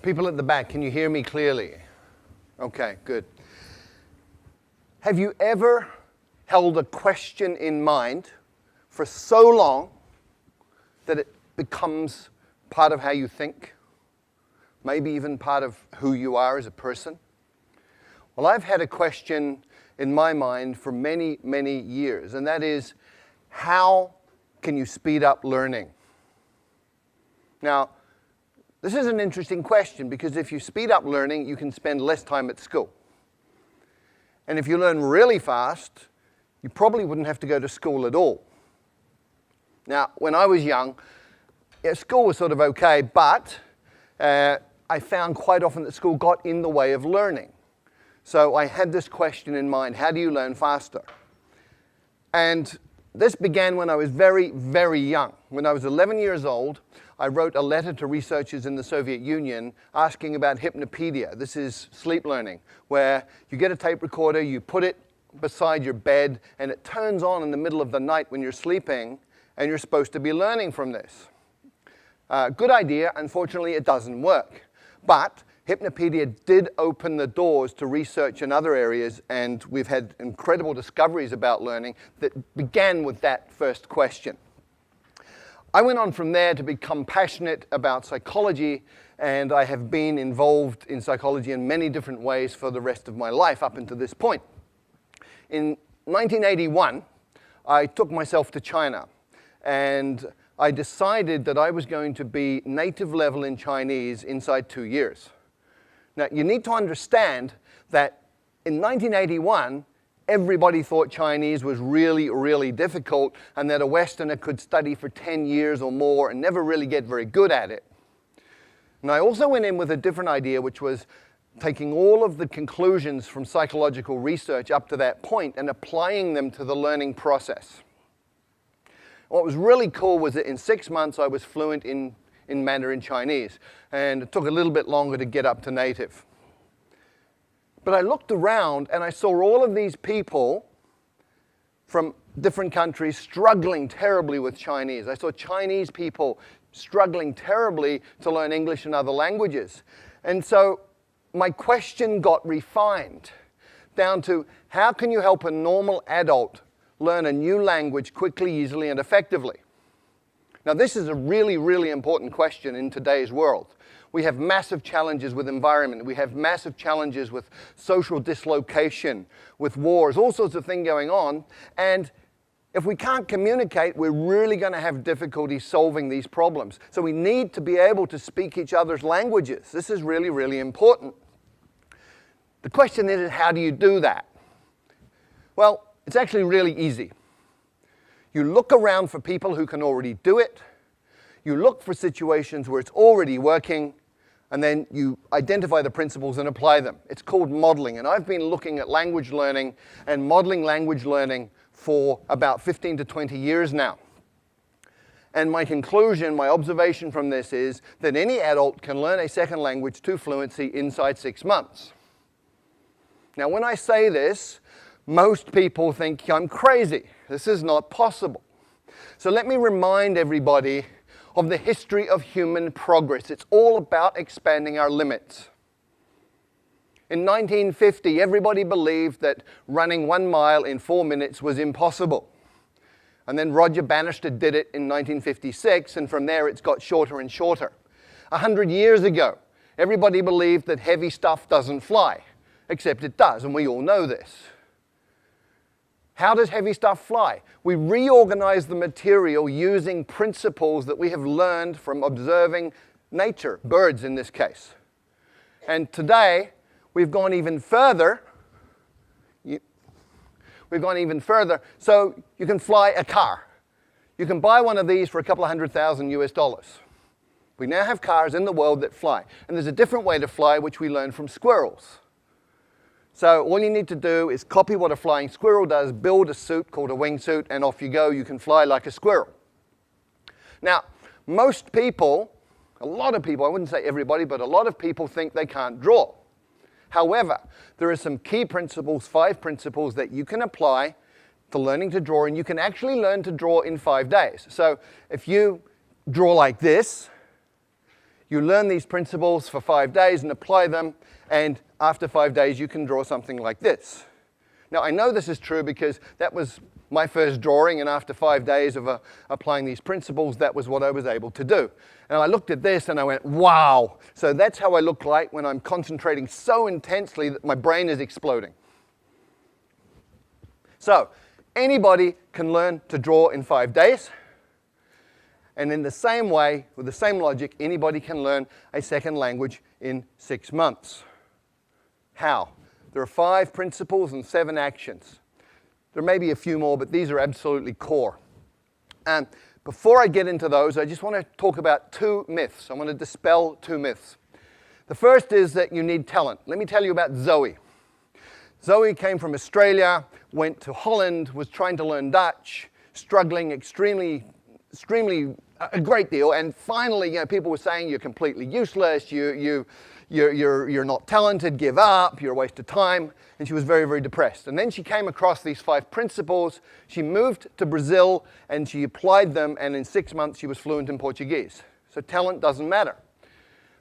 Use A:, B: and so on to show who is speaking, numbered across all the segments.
A: People at the back, can you hear me clearly? Okay, good. Have you ever held a question in mind for so long that it becomes part of how you think? Maybe even part of who you are as a person? Well, I've had a question in my mind for many, many years, and that is, how can you speed up learning? Now, this is an interesting question because if you speed up learning, you can spend less time at school. And if you learn really fast, you probably wouldn't have to go to school at all. Now, when I was young, school was sort of okay, but I found quite often that school got in the way of learning. So I had this question in mind: how do you learn faster? And this began when I was very, very young. When I was 11 years old, I wrote a letter to researchers in the Soviet Union asking about hypnopedia. This is sleep learning, where you get a tape recorder, you put it beside your bed, and it turns on in the middle of the night when you're sleeping, and you're supposed to be learning from this. Good idea. Unfortunately, it doesn't work. But hypnopedia did open the doors to research in other areas, and we've had incredible discoveries about learning that began with that first question. I went on from there to become passionate about psychology, and I have been involved in psychology in many different ways for the rest of my life up until this point. In 1981, I took myself to China, and I decided that I was going to be native level in Chinese inside 2 years. Now, you need to understand that in 1981, everybody thought Chinese was really, really difficult and that a Westerner could study for 10 years or more and never really get very good at it. And I also went in with a different idea, which was taking all of the conclusions from psychological research up to that point and applying them to the learning process. What was really cool was that in 6 months I was fluent in Mandarin Chinese, and it took a little bit longer to get up to native. But I looked around and I saw all of these people from different countries struggling terribly with Chinese. I saw Chinese people struggling terribly to learn English and other languages. And so my question got refined down to, how can you help a normal adult learn a new language quickly, easily, and effectively? Now, this is a really, really important question in today's world. We have massive challenges with environment. We have massive challenges with social dislocation, with wars, all sorts of things going on. And if we can't communicate, we're really going to have difficulty solving these problems. So we need to be able to speak each other's languages. This is really, really important. The question is, how do you do that? Well, it's actually really easy. You look around for people who can already do it. You look for situations where it's already working, and then you identify the principles and apply them. It's called modeling, and I've been looking at language learning and modeling language learning for about 15 to 20 years now. And my conclusion, my observation from this is that any adult can learn a second language to fluency inside 6 months. Now, when I say this, most people think I'm crazy. This is not possible. So let me remind everybody of the history of human progress. It's all about expanding our limits. In 1950, everybody believed that running 1 mile in 4 minutes was impossible. And then Roger Bannister did it in 1956, and from there it's got shorter and shorter. 100 years ago, everybody believed that heavy stuff doesn't fly, except it does, and we all know this. How does heavy stuff fly? We reorganize the material using principles that we have learned from observing nature, birds in this case. And today, we've gone even further. So you can fly a car. You can buy one of these for a couple of $100,000 US. We now have cars in the world that fly. And there's a different way to fly, which we learned from squirrels. So all you need to do is copy what a flying squirrel does, build a suit called a wingsuit, and off you go. You can fly like a squirrel. Now, most people, a lot of people, I wouldn't say everybody, but a lot of people think they can't draw. However, there are some key principles, 5 principles that you can apply to learning to draw, and you can actually learn to draw in 5 days. So if you draw like this, You learn these principles for 5 days and apply them, and after 5 days you can draw something like this. Now I know this is true because that was my first drawing, and after 5 days of applying these principles, that was what I was able to do. And I looked at this and I went, wow! So that's how I look like when I'm concentrating so intensely that my brain is exploding. So anybody can learn to draw in 5 days. And in the same way, with the same logic, anybody can learn a second language in 6 months. How? There are 5 principles and 7 actions. There may be a few more, but these are absolutely core. And before I get into those, I just want to talk about 2 myths. I want to dispel 2 myths. The first is that you need talent. Let me tell you about Zoe. Zoe came from Australia, went to Holland, was trying to learn Dutch, struggling extremely a great deal, and finally, people were saying you're completely useless, you're not talented, give up, you're a waste of time, and she was very, very depressed. And then she came across these 5 principles. She moved to Brazil and she applied them, and in 6 months she was fluent in Portuguese. So talent doesn't matter.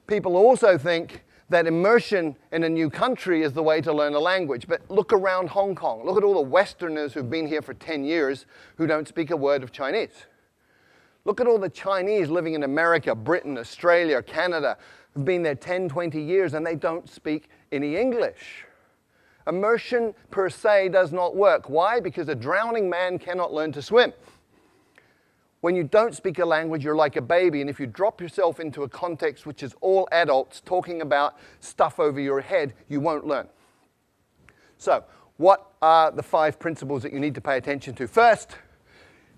A: People also think that immersion in a new country is the way to learn a language, but look around Hong Kong. Look at all the Westerners who've been here for 10 years who don't speak a word of Chinese. Look at all the Chinese living in America, Britain, Australia, Canada, who've been there 10, 20 years, and they don't speak any English. Immersion per se does not work. Why? Because a drowning man cannot learn to swim. When you don't speak a language, you're like a baby, and if you drop yourself into a context which is all adults talking about stuff over your head, you won't learn. So, what are the 5 principles that you need to pay attention to? First,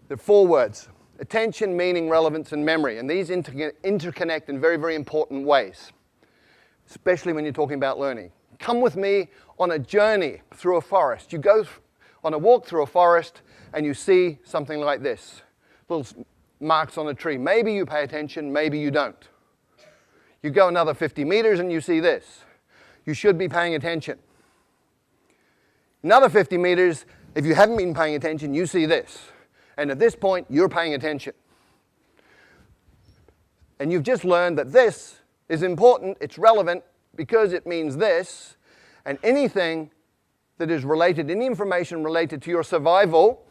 A: there are 4 words. Attention, meaning, relevance, and memory. And these interconnect in very, very important ways, especially when you're talking about learning. Come with me on a journey through a forest. You go on a walk through a forest and you see something like this. Little marks on a tree. Maybe you pay attention, maybe you don't. You go another 50 meters and you see this. You should be paying attention. Another 50 meters, if you haven't been paying attention, you see this. And at this point, you're paying attention. And you've just learned that this is important, it's relevant, because it means this. And anything that is related, any information related to your survival,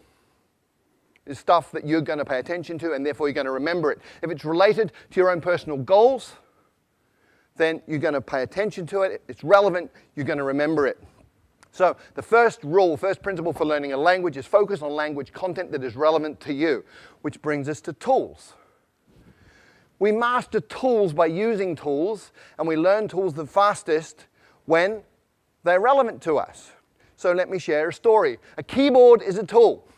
A: is stuff that you're going to pay attention to, and therefore you're going to remember it. If it's related to your own personal goals, then you're going to pay attention to it. It's relevant, you're going to remember it. So the first principle for learning a language is focus on language content that is relevant to you, which brings us to tools. We master tools by using tools, and we learn tools the fastest when they're relevant to us. So let me share a story. A keyboard is a tool.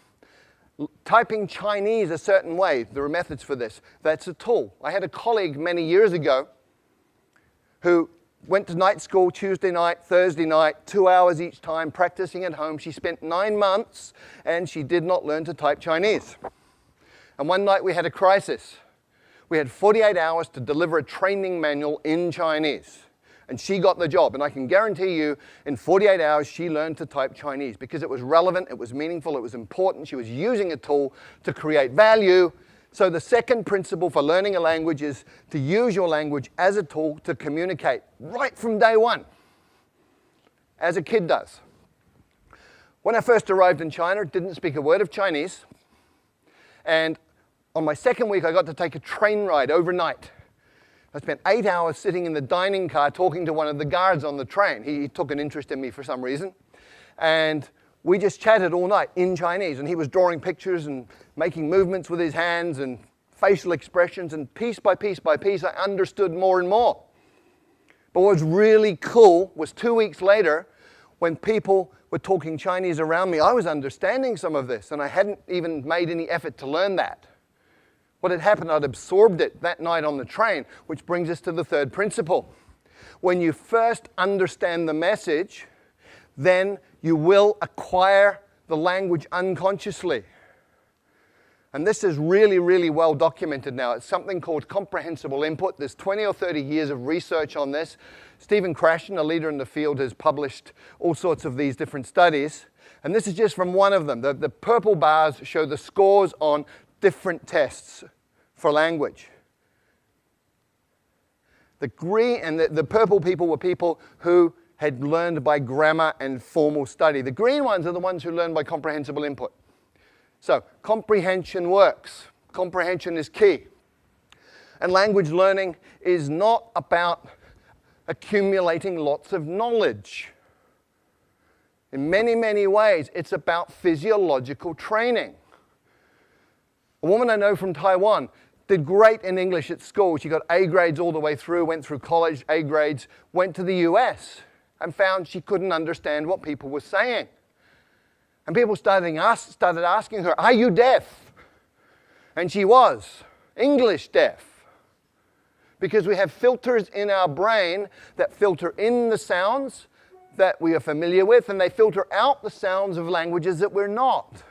A: Typing Chinese a certain way, there are methods for this. That's a tool. I had a colleague many years ago who went to night school Tuesday night, Thursday night, 2 hours each time, practicing at home. She spent 9 months, and she did not learn to type Chinese. And one night we had a crisis. We had 48 hours to deliver a training manual in Chinese. And she got the job. And I can guarantee you, in 48 hours, she learned to type Chinese because it was relevant, it was meaningful, it was important. She was using a tool to create value. So the second principle for learning a language is to use your language as a tool to communicate right from day one, as a kid does. When I first arrived in China, didn't speak a word of Chinese. And on my second week, I got to take a train ride overnight. I spent 8 hours sitting in the dining car talking to one of the guards on the train. He took an interest in me for some reason. And we just chatted all night in Chinese. And he was drawing pictures and making movements with his hands and facial expressions. And piece by piece by piece, I understood more and more. But what was really cool was 2 weeks later, when people were talking Chinese around me, I was understanding some of this. And I hadn't even made any effort to learn that. What had happened, I'd absorbed it that night on the train, which brings us to the third principle. When you first understand the message, then you will acquire the language unconsciously. And this is really, really well documented now. It's something called comprehensible input. There's 20 or 30 years of research on this. Stephen Krashen, a leader in the field, has published all sorts of these different studies. And this is just from one of them. The purple bars show the scores on different tests for language. The green and the purple people were people who had learned by grammar and formal study. The green ones are the ones who learn by comprehensible input. So comprehension works. Comprehension is key. And language learning is not about accumulating lots of knowledge. In many, many ways, it's about physiological training. A woman I know from Taiwan did great in English at school. She got A grades all the way through, went through college, A grades, went to the US and found she couldn't understand what people were saying. And people started asking her, "Are you deaf?" And she was English deaf. Because we have filters in our brain that filter in the sounds that we are familiar with, and they filter out the sounds of languages that we're not.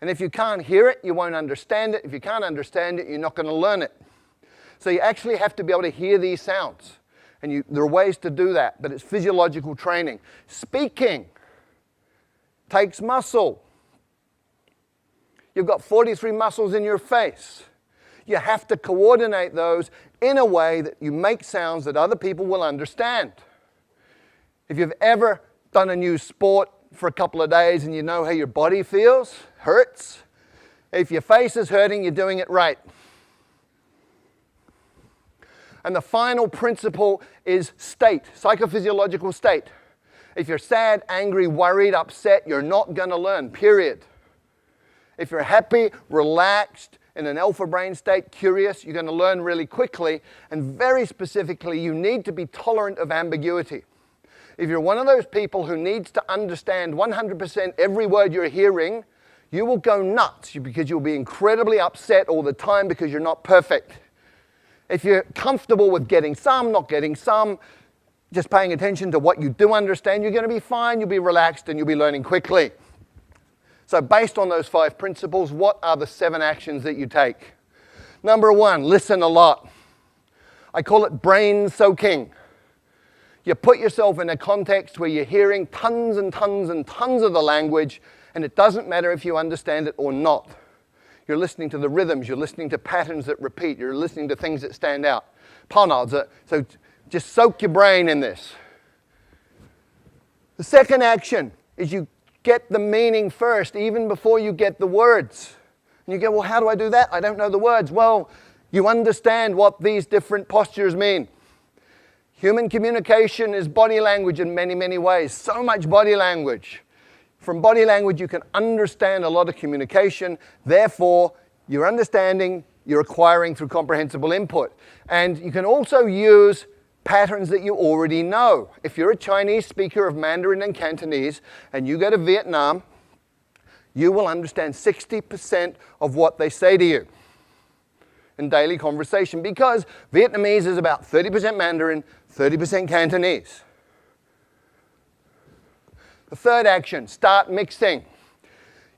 A: And if you can't hear it, you won't understand it. If you can't understand it, you're not going to learn it. So you actually have to be able to hear these sounds. And there are ways to do that, but it's physiological training. Speaking takes muscle. You've got 43 muscles in your face. You have to coordinate those in a way that you make sounds that other people will understand. If you've ever done a new sport for a couple of days and you know how your body feels, hurts, if your face is hurting, you're doing it right. And the final principle is state, psychophysiological state. If you're sad, angry, worried, upset, you're not going to learn, period. If you're happy, relaxed, in an alpha brain state, curious, you're going to learn really quickly. And very specifically, you need to be tolerant of ambiguity. If you're one of those people who needs to understand 100% every word you're hearing, you will go nuts because you'll be incredibly upset all the time because you're not perfect. If you're comfortable with getting some, not getting some, just paying attention to what you do understand, you're going to be fine, you'll be relaxed, and you'll be learning quickly. So based on those 5 principles, what are the 7 actions that you take? Number 1, listen a lot. I call it brain soaking. You put yourself in a context where you're hearing tons and tons and tons of the language, and it doesn't matter if you understand it or not. You're listening to the rhythms, you're listening to patterns that repeat, you're listening to things that stand out. So just soak your brain in this. The second action is you get the meaning first, even before you get the words. And you go, well, how do I do that? I don't know the words. Well, you understand what these different postures mean. Human communication is body language in many, many ways. So much body language. From body language, you can understand a lot of communication. Therefore, you're understanding, you're acquiring through comprehensible input. And you can also use patterns that you already know. If you're a Chinese speaker of Mandarin and Cantonese and you go to Vietnam, you will understand 60% of what they say to you in daily conversation because Vietnamese is about 30% Mandarin, 30% Cantonese. The third action, start mixing.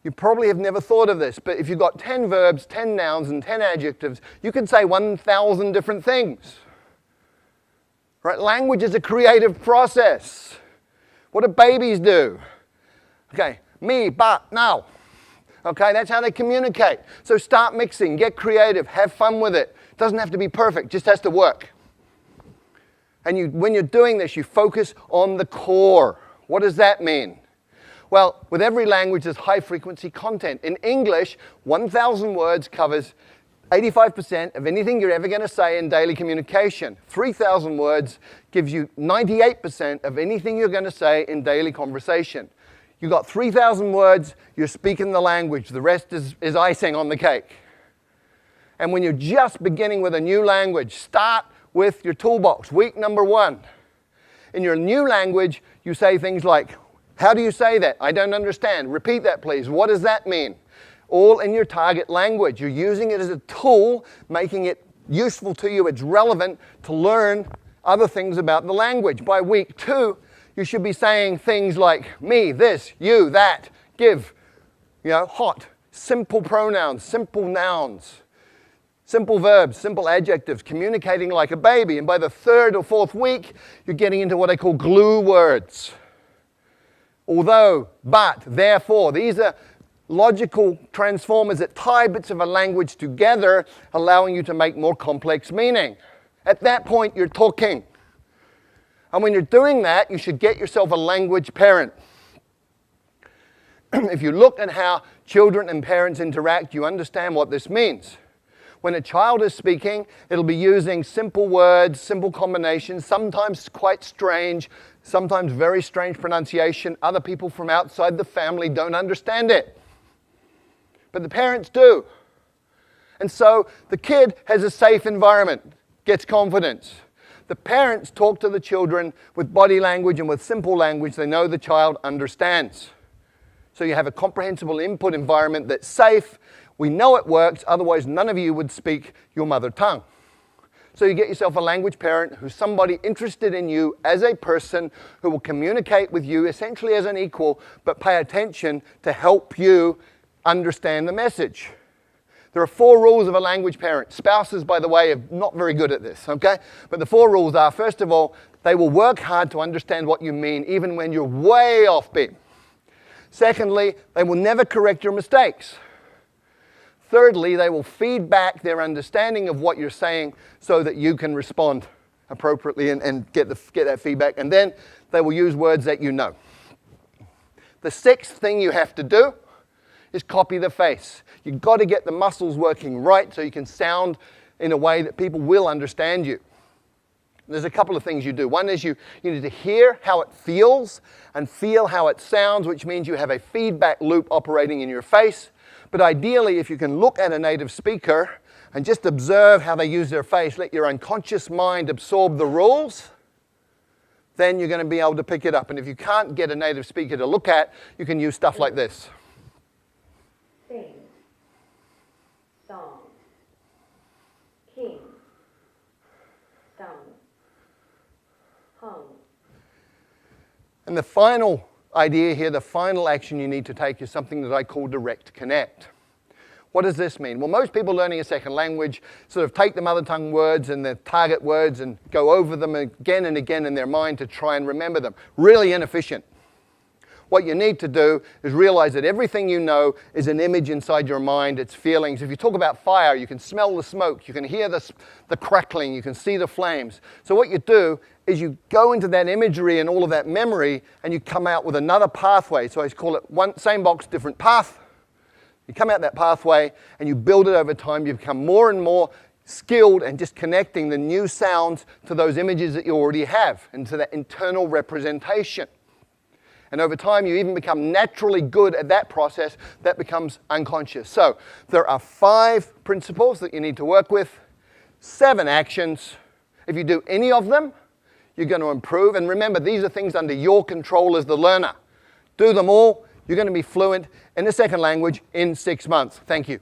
A: You probably have never thought of this, but if you've got 10 verbs, 10 nouns, and 10 adjectives, you can say 1,000 different things. Right? Language is a creative process. What do babies do? Okay, me, but, now. Okay, that's how they communicate. So start mixing, get creative, have fun with it. It doesn't have to be perfect, just has to work. And when you're doing this, you focus on the core. What does that mean? Well, with every language, there's high-frequency content. In English, 1,000 words covers 85% of anything you're ever going to say in daily communication. 3,000 words gives you 98% of anything you're going to say in daily conversation. You've got 3,000 words, you're speaking the language. The rest is icing on the cake. And when you're just beginning with a new language, start with your toolbox. Week number 1. In your new language, you say things like, how do you say that? I don't understand. Repeat that, please. What does that mean? All in your target language. You're using it as a tool, making it useful to you. It's relevant to learn other things about the language. By week 2, you should be saying things like me, this, you, that, give, hot, simple pronouns, simple nouns, simple verbs, simple adjectives, communicating like a baby. And by the 3rd or 4th week, you're getting into what I call glue words. Although, but, therefore, these are logical transformers that tie bits of a language together, allowing you to make more complex meaning. At that point, you're talking. And when you're doing that, you should get yourself a language parent. If you look at how children and parents interact, you understand what this means. When a child is speaking, it'll be using simple words, simple combinations, sometimes quite strange, sometimes very strange pronunciation. Other people from outside the family don't understand it. But the parents do. And so the kid has a safe environment, gets confidence. The parents talk to the children with body language and with simple language they know the child understands. So you have a comprehensible input environment that's safe. We know it works, otherwise none of you would speak your mother tongue. So you get yourself a language parent who's somebody interested in you as a person who will communicate with you essentially as an equal, but pay attention to help you understand the message. There are 4 rules of a language parent. Spouses, by the way, are not very good at this, okay? But the 4 rules are, first of all, they will work hard to understand what you mean, even when you're way off beat. Secondly, they will never correct your mistakes. Thirdly, they will feed back their understanding of what you're saying so that you can respond appropriately and get that feedback. And then they will use words that you know. The 6th thing you have to do is copy the face. You've got to get the muscles working right so you can sound in a way that people will understand you. There's a couple of things you do. One is you need to hear how it feels and feel how it sounds, which means you have a feedback loop operating in your face. But ideally, if you can look at a native speaker and just observe how they use their face, let your unconscious mind absorb the rules, then you're going to be able to pick it up. And if you can't get a native speaker to look at, you can use stuff like this.
B: Sing, song, king, sung, hung.
A: And the final idea here, the final action you need to take is something that I call direct connect. What does this mean? Well, most people learning a second language sort of take the mother tongue words and the target words and go over them again and again in their mind to try and remember them. Really inefficient. What you need to do is realize that everything you know is an image inside your mind, it's feelings. If you talk about fire, you can smell the smoke, you can hear the crackling, you can see the flames. So what you do is you go into that imagery and all of that memory and you come out with another pathway. So I call it same box, different path. You come out that pathway and you build it over time. You become more and more skilled and just connecting the new sounds to those images that you already have and to that internal representation. And over time, you even become naturally good at that process. That becomes unconscious. So there are 5 principles that you need to work with, 7 actions. If you do any of them, you're going to improve. And remember, these are things under your control as the learner. Do them all. You're going to be fluent in the second language in 6 months. Thank you.